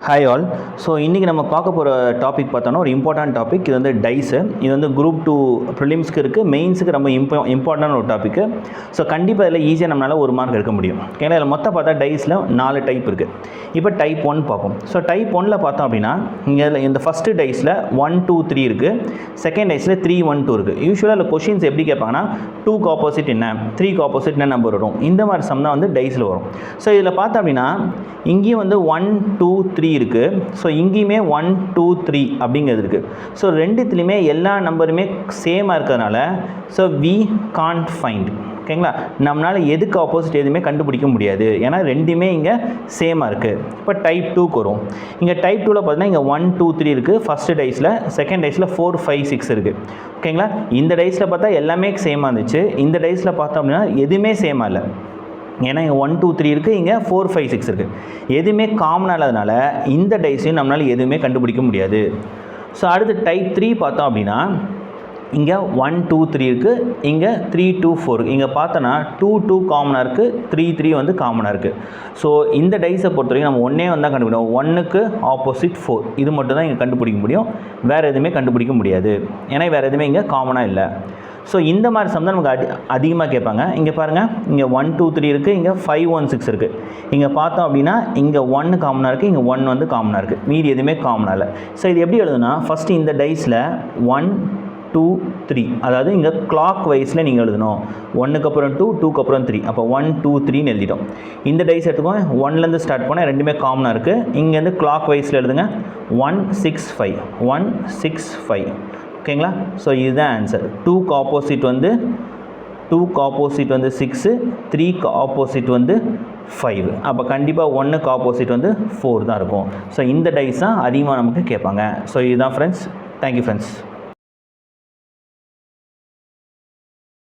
Hi all. So இன்றைக்கி நம்ம பார்க்க போகிற டாபிக் பார்த்தோன்னா ஒரு இம்பார்ட்டன்ட் டாபிக். இது வந்து டைஸு. இது வந்து குரூப் 2 ப்ரிலிம்ஸ்க்கு இருக்குது, மெயின்ஸுக்கு ரொம்ப இம்பார்ட்டன்ட் ஒரு டாப்பிக்கு. ஸோ கண்டிப்பாக இதில் ஈஸியாக நம்மளால் ஒரு மார்க் எடுக்க முடியும். ஏன்னா இதில் மொத்தம் பார்த்தா டைஸில் 4 டைப் இருக்குது. இப்போ டைப் 1 பார்ப்போம். ஸோ டைப் 1 பார்த்தோம் அப்படின்னா இங்கே இந்த ஃபஸ்ட்டு டைஸில் 1 2 3 இருக்குது, செகண்ட் டைஸில் 3 1 2 இருக்குது. யூஸ்வலாக இல்லை கொஷின்ஸ் எப்படி கேட்பாங்கன்னா 2க்கு ஆப்போசிட் என்ன, 3க்கு ஆப்போசிட் என்ன நம்பர் வரும், இந்த மாதிரி சம் தான் வந்து டைஸில் வரும். ஸோ இதில் பார்த்தோம் அப்படின்னா இங்கேயும் வந்து 1 2 3 இருக்குது. ஸோ இங்கேயுமே 1 2 3 அப்படிங்கிறது இருக்குது. ஸோ ரெண்டுத்துலேயுமே எல்லா நம்பருமே சேமாக இருக்கிறதுனால ஸோ வி கான்ட் ஃபைண்ட். ஓகேங்களா, நம்மளால் எதுக்கு ஆப்போசிட் எதுவுமே கண்டுபிடிக்க முடியாது, ஏன்னா ரெண்டுமே இங்கே சேமாக இருக்குது. இப்போ டைப் 2க்கு வரும். இங்கே டைப் 2வில் பார்த்தீங்கன்னா இங்கே 1 2 3 இருக்குது ஃபஸ்ட்டு டைஸில், செகண்ட் டைஸில் 4 5 6 இருக்குது. ஓகேங்களா, இந்த டைஸில் பார்த்தா எல்லாமே சேமாக இருந்துச்சு, இந்த டைஸில் பார்த்தோம் அப்படின்னா எதுவுமே சேமாக இல்லை. ஏன்னா இங்கே 1 2 3 இருக்குது, இங்கே 4 5 6 இருக்குது. எதுவுமே காமனாக இல்லாதனால இந்த டைஸையும் நம்மளால் எதுவுமே கண்டுபிடிக்க முடியாது. ஸோ அடுத்து டைப் 3 பார்த்தோம் அப்படின்னா இங்கே 1 2 3 இருக்குது, இங்கே 3 2 4 இருக்குது. இங்கே பார்த்தோன்னா 2 2 காமனாக இருக்குது, 3 3 வந்து காமனாக இருக்குது. ஸோ இந்த டைஸை பொறுத்த வரைக்கும் நம்ம ஒன்றே வந்து தான் கண்டுபிடிக்கணும். 1க்கு ஆப்போசிட் 4, இது மட்டும் தான் இங்கே கண்டுபிடிக்க முடியும், வேறு எதுவுமே கண்டுபிடிக்க முடியாது. ஏன்னா வேறு எதுவுமே இங்கே காமனாக இல்லை. ஸோ இந்த மாதிரி சம் தான் நமக்கு அதிகமாக கேட்பாங்க. இங்கே பாருங்கள், இங்கே 1 2 3 இருக்குது, இங்கே 5 1 6 இருக்குது. இங்கே பார்த்தோம் அப்படின்னா இங்கே 1 காமனாக இருக்குது, இங்கே 1 வந்து காமனாக இருக்குது, மீதி எதுவுமே காமனாக இல்லை. ஸோ இது எப்படி எழுதுனா, ஃபஸ்ட்டு இந்த டைஸில் 1 2 3, அதாவது இங்கே கிளாக் வைஸில் நீங்கள் எழுதணும். 1க்கு அப்புறம் 2, 2க்கு அப்புறம் 3, அப்போ 1 2 3ன்னு எழுதிட்டோம். இந்த டைஸ் எடுத்துக்கோங்க, 1லேருந்து ஸ்டார்ட் பண்ணால் ரெண்டுமே காமனாக இருக்குது. இங்கேருந்து கிளாக் வைஸில் எழுதுங்க, 1 6 5 1 6 5. ஓகேங்களா, ஸோ இதுதான் ஆன்சர். 2க்கு ஆப்போசிட் வந்து 6, 3க்கு ஆப்போசிட் வந்து 5. அப்போ கண்டிப்பாக 1க்கு ஆப்போசிட் வந்து 4 தான் இருக்கும். ஸோ இந்த டைஸ் தான் அதிகமாக நமக்கு கேட்பாங்க. ஸோ இதுதான் ஃப்ரெண்ட்ஸ். Thank you friends.